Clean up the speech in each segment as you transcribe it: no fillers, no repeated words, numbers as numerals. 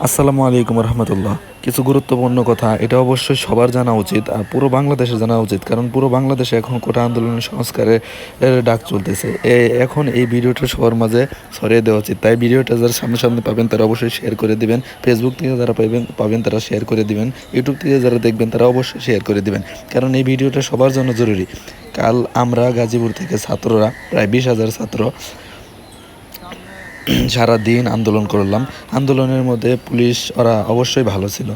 আসসালামু আলাইকুম রহমতুল্লাহ। কিছু গুরুত্বপূর্ণ কথা, এটা অবশ্যই সবার জানা উচিত আর পুরো বাংলাদেশে জানা উচিত, কারণ পুরো বাংলাদেশে এখন কোটা আন্দোলনের সংস্কারের ডাক চলতেছে। এখন এই ভিডিওটা সবার মাঝে ছড়িয়ে দেওয়া উচিত। তাই ভিডিওটা যারা সামনে সামনে পাবেন তারা অবশ্যই শেয়ার করে দিবেন। ফেসবুক থেকে যারা পাবেন তারা শেয়ার করে দিবেন। ইউটিউব থেকে যারা দেখবেন তারা অবশ্যই শেয়ার করে দিবেন, কারণ এই ভিডিওটা সবার জন্য জরুরি। কাল আমরা গাজীপুর থেকে ছাত্ররা প্রায় 20,000 ছাত্র সারা দিন আন্দোলন করলাম। আন্দোলনের মধ্যে পুলিশ ওরা অবশ্যই ভালো ছিল।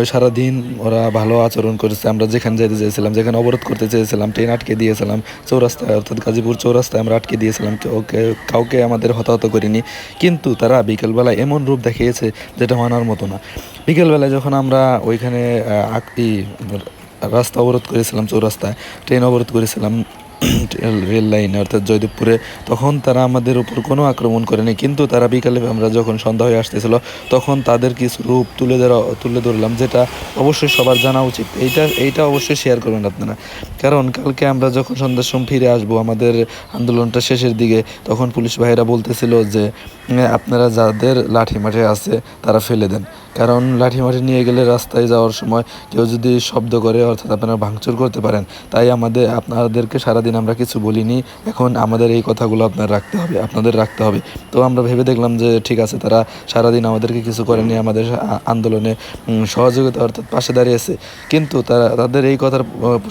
সারাদিন ওরা ভালো আচরণ করেছে। আমরা যেখানে যেতে চেয়েছিলাম, যেখানে অবরোধ করতে চেয়েছিলাম, ট্রেন আটকে দিয়েছিলাম চৌরাস্তায়, অর্থাৎ গাজীপুর চৌরাস্তায় আমরা আটকে দিয়েছিলাম। কাউকে আমাদের হতাহত করিনি, কিন্তু তারা বিকেলবেলা এমন রূপ দেখিয়েছে যেটা মানার মতো না। বিকেলবেলায় যখন আমরা ওইখানে রাস্তা অবরোধ করেছিলাম, চৌরাস্তায় ট্রেন অবরোধ করেছিলাম, রেল লাইনে অর্থাৎ জয়দেবপুরে, তখন তারা আমাদের উপর কোনো আক্রমণ করেনি। কিন্তু তারা বিকালে আমরা যখন সন্ধ্যা হয়ে আসতেছিল তখন তাদের কিছু রূপ তুলে ধরলাম, যেটা অবশ্যই সবার জানা উচিত। এইটা অবশ্যই শেয়ার করবেন আপনারা, কারণ কালকে আমরা যখন সন্ধ্যার সময় ফিরে আসবো আমাদের আন্দোলনটা শেষের দিকে, তখন পুলিশ ভাইরা বলতেছিল যে আপনারা যাদের লাঠি মাঠে আছে তারা ফেলে দেন, কারণ লাঠি মাঠে নিয়ে গেলে রাস্তায় যাওয়ার সময় কেউ যদি শব্দ করে অর্থাৎ আপনারা ভাঙচুর করতে পারেন। তাই আপনাদেরকে সারাদিন আমরা কিছু বলিনি, এখন আমাদের এই কথাগুলো আপনাদের রাখতে হবে। তো আমরা ভেবে দেখলাম যে ঠিক আছে, তারা সারাদিন আমাদেরকে কিছু করেনি, আমাদের আন্দোলনে সহযোগিতা অর্থাৎ পাশে দাঁড়িয়েছে। কিন্তু তাদের এই কথার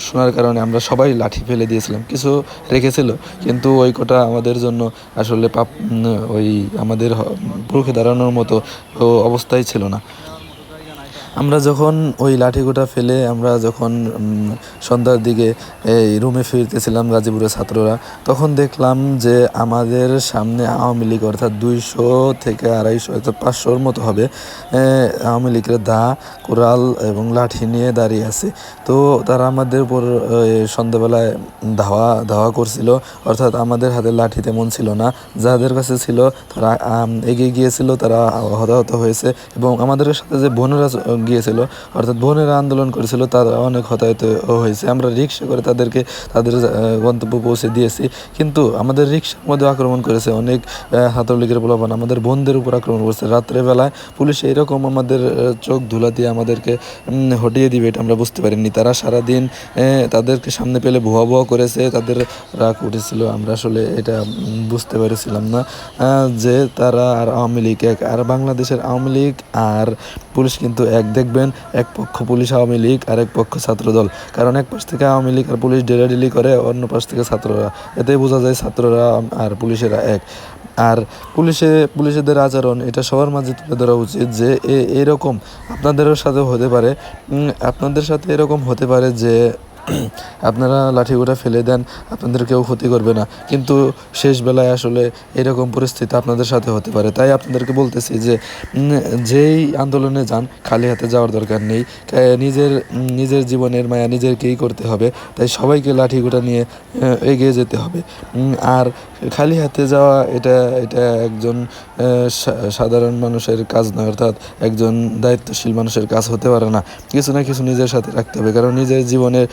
শোনার কারণে আমরা সবাই লাঠি ফেলে দিয়েছিলাম। কিছু রেখেছিল, কিন্তু ওই কটা আমাদের জন্য আসলে ওই আমাদের রুখে দাঁড়ানোর মতো অবস্থাই ছিল না। আমরা যখন ওই লাঠিগুটা ফেলে আমরা যখন সন্ধ্যার দিকে এই রুমে ফিরতেছিলাম গাজীপুরের ছাত্ররা, তখন দেখলাম যে আমাদের সামনে আওয়ামী লীগ অর্থাৎ 200 থেকে 250 অর্থাৎ 500-র মতো হবে আওয়ামী লীগের দা, কোরাল এবং লাঠি নিয়ে দাঁড়িয়ে আছে। তো তারা আমাদের উপর সন্ধ্যাবেলায় ধাওয়া করছিল, অর্থাৎ আমাদের হাতে লাঠি তেমন ছিল না, যাদের কাছে ছিল তারা এগিয়ে গিয়েছিল, তারা হতাহত হয়েছে। এবং আমাদের সাথে যে বোনেরা গিয়েছিল অর্থাৎ বোনেরা আন্দোলন করেছিল, তারা অনেক হতাহত হয়েছে। আমরা রিক্সা করে তাদেরকে তাদের গন্তব্য পৌঁছে দিয়েছি, কিন্তু আমাদের রিক্সার মধ্যে আক্রমণ করেছে অনেক ছাত্রলীগের পোলাপান, আমাদের বোনদের উপর আক্রমণ করেছে। রাত্রেবেলায় পুলিশ এইরকম আমাদের চোখ ধুলা দিয়ে আমাদেরকে হটিয়ে দিবে এটা আমরা বুঝতে পারিনি। তারা সারাদিন তাদেরকে সামনে পেলে ভুয়া ভুয়া করেছে, তাদের রাগ উঠেছিল। আমরা আসলে এটা বুঝতে পেরেছিলাম না যে তারা আর আওয়ামী লীগ এক, আর বাংলাদেশের আওয়ামী লীগ আর পুলিশ কিন্তু এক। দেখবেন এক পক্ষ পুলিশ আওয়ামী লীগ আর এক পক্ষ ছাত্রদল, কারণ এক পাশ থেকে আওয়ামী লীগ আর পুলিশ ডেলাডেলি করে, অন্য পাশ থেকে ছাত্ররা। এতেই বোঝা যায় ছাত্ররা আর পুলিশেরা এক। আর পুলিশেদের আচরণ এটা সবার মাঝে তুলে ধরা উচিত যে এরকম আপনাদের সাথে এরকম হতে পারে যে আপনারা লাঠিগুলো ফেলে দেন, আপনাদের কেউ ক্ষতি করবে না, কিন্তু শেষ বেলায় আসলে এরকম পরিস্থিতি আপনাদের সাথে হতে পারে। তাই আপনাদেরকে বলতেছি যে যেই আন্দোলনে যান খালি হাতে যাওয়ার দরকার নেই। নিজের জীবনের মায়া নিজেরকেই করতে হবে। তাই সবাইকে লাঠিগুলো নিয়ে এগিয়ে যেতে হবে। আর খালি হাতে যাওয়া এটা এটা একজন সাধারণ মানুষের কাজ নয়, অর্থাৎ একজন দায়িত্বশীল মানুষের কাজ হতে পারে না। কিছু না কিছু নিজের সাথে রাখতে হবে, কারণ নিজের জীবনের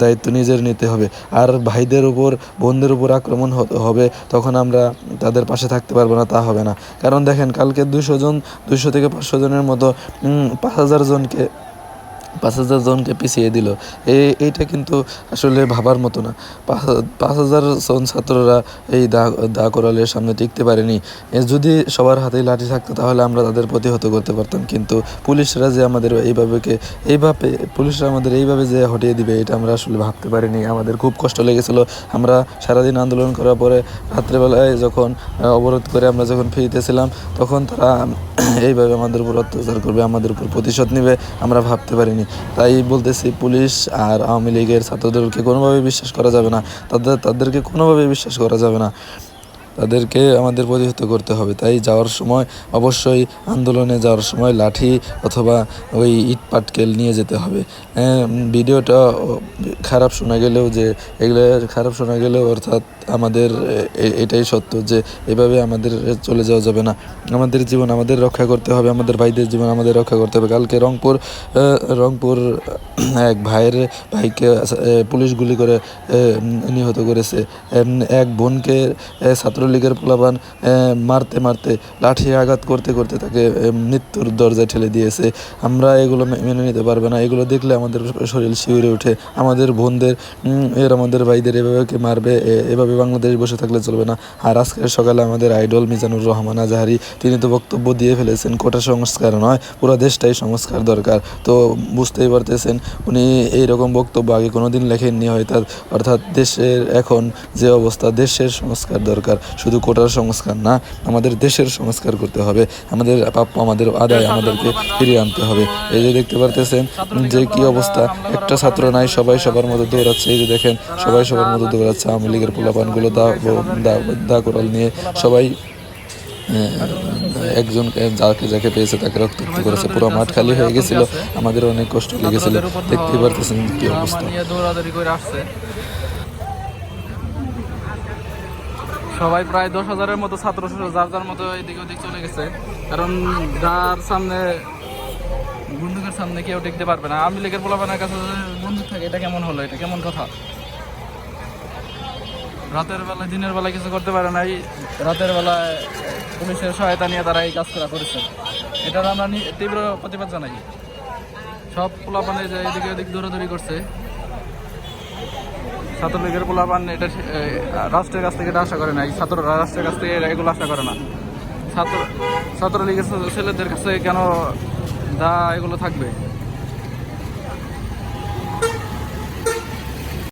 দায়িত্ব নিজের নিতে হবে। আর ভাইদের উপর বোনদের উপর আক্রমণ হবে, তখন আমরা তাদের পাশে থাকতে পারবো না, তা হবে না। কারণ দেখেন কালকে 200 থেকে 500 জনের মতো 5,000 জনকে পিছিয়ে দিল। এইটা কিন্তু আসলে ভাবার মতো না। 5,000 জন ছাত্ররা এই দা কোরালের সামনে টিকতে পারেনি। যদি সবার হাতেই লাঠি থাকতো তাহলে আমরা তাদের প্রতিহত করতে পারতাম, কিন্তু পুলিশরা যে আমাদের এইভাবে যে হটিয়ে দিবে এটা আমরা আসলে ভাবতে পারিনি। আমাদের খুব কষ্ট লেগেছিল। আমরা সারাদিন আন্দোলন করার পরে রাত্রেবেলায় যখন অবরোধ করে আমরা যখন ফিরতেছিলাম, তখন তারা এইভাবে আমাদের উপর অত্যাচার করবে, আমাদের উপর প্রতিশোধ নেবে, আমরা ভাবতে পারিনি। তাই বলতেছি, পুলিশ আর আওয়ামী লীগের ছাত্রদেরকে কোনোভাবে বিশ্বাস করা যাবে না, তাদেরকে কোনোভাবে বিশ্বাস করা যাবে না, তাদেরকে আমাদের প্রতিহত করতে হবে। তাই যাওয়ার সময় অবশ্যই আন্দোলনে যাওয়ার সময় লাঠি অথবা ওই ইট পাটকেল নিয়ে যেতে হবে। ভিডিওটা খারাপ শোনা গেলেও অর্থাৎ আমাদের এটাই সত্য যে এভাবে আমাদের চলে যাওয়া যাবে না। আমাদের জীবন আমাদের রক্ষা করতে হবে, আমাদের ভাইদের জীবন আমাদের রক্ষা করতে হবে। কালকে রংপুর এক ভাইকে পুলিশ গুলি করে নিহত করেছে। এক বোনকে ছাত্রলীগের পোলাপান মারতে মারতে লাঠি আঘাত করতে করতে তাকে মৃত্যুর দরজায় ঠেলে দিয়েছে। আমরা এগুলো মেনে নিতে পারবো না। এগুলো দেখলে আমাদের শরীর শিউরে ওঠে। আমাদের বোনদের আমাদের ভাইদের এভাবে কে মারবে, এভাবে বাংলাদেশ বসে থাকলে চলবে না। আর আজকের সকালে আমাদের আইডল মিজানুর রহমান আজহারি তিনি তো বক্তব্য দিয়ে ফেলেছেন, কোটা সংস্কার নয়, পুরো দেশটাই সংস্কার দরকার। তো বুঝতেই পারতেছেন উনি এইরকম বক্তব্য আগে কোনো দিন লেখেননি অর্থাৎ দেশের এখন যে অবস্থা, দেশের সংস্কার দরকার, শুধু কোটার সংস্কার না, আমাদের দেশের সংস্কার করতে হবে। আমাদের প্রাপ্য, আমাদের আদায় আমাদেরকে ফিরিয়ে আনতে হবে। এই যে দেখতে পারতেছেন যে কি অবস্থা, একটা ছাত্র নাই, সবাই সবার মতো দৌড়াচ্ছে। এই যে দেখেন সবাই সবার মতো দৌড়াচ্ছে। আওয়ামী লীগের পোলাপানগুলো দা কোরাল নিয়ে সবাই একজন যাকে পেয়েছে তাকে রক্তাক্ত করেছে। পুরো মাঠ খালি হয়ে গেছিল, আমাদের অনেক কষ্ট লেগেছিল। দেখতেই পারতেছেন কি অবস্থা। দৌড়াদৌড়ি করে আসছে সবাই, প্রায় 10,000-এর মতো ছাত্র যার যার মতো এদিক ওদিক চলে গেছে। কারণ যার সামনে বন্দুকের সামনে কেউ টিকতে পারবে না। আওয়ামী লীগের পোলাপানের কাছে বন্দুক থাকে, এটা কেমন হলো? এটা কেমন কথা? রাতের বেলায় দিনের বেলায় কিছু করতে পারে নাই, রাতের বেলায় পুলিশের সহায়তা নিয়ে তারা এই কাজ করেছে। এটার আমরা তীব্র প্রতিবাদ জানাই। সব পোলাপানে যে এদিকে ওদিক দৌড়াদৌড়ি করছে, ছাত্রলীগের পোলাপান এটা রাষ্ট্রের কাছ থেকে এটা আশা করে না। ছাত্ররা রাষ্ট্রের কাছ থেকে এগুলো আশা করে না। ছাত্রলীগের ছেলেদের কাছে কেন এগুলো থাকবে?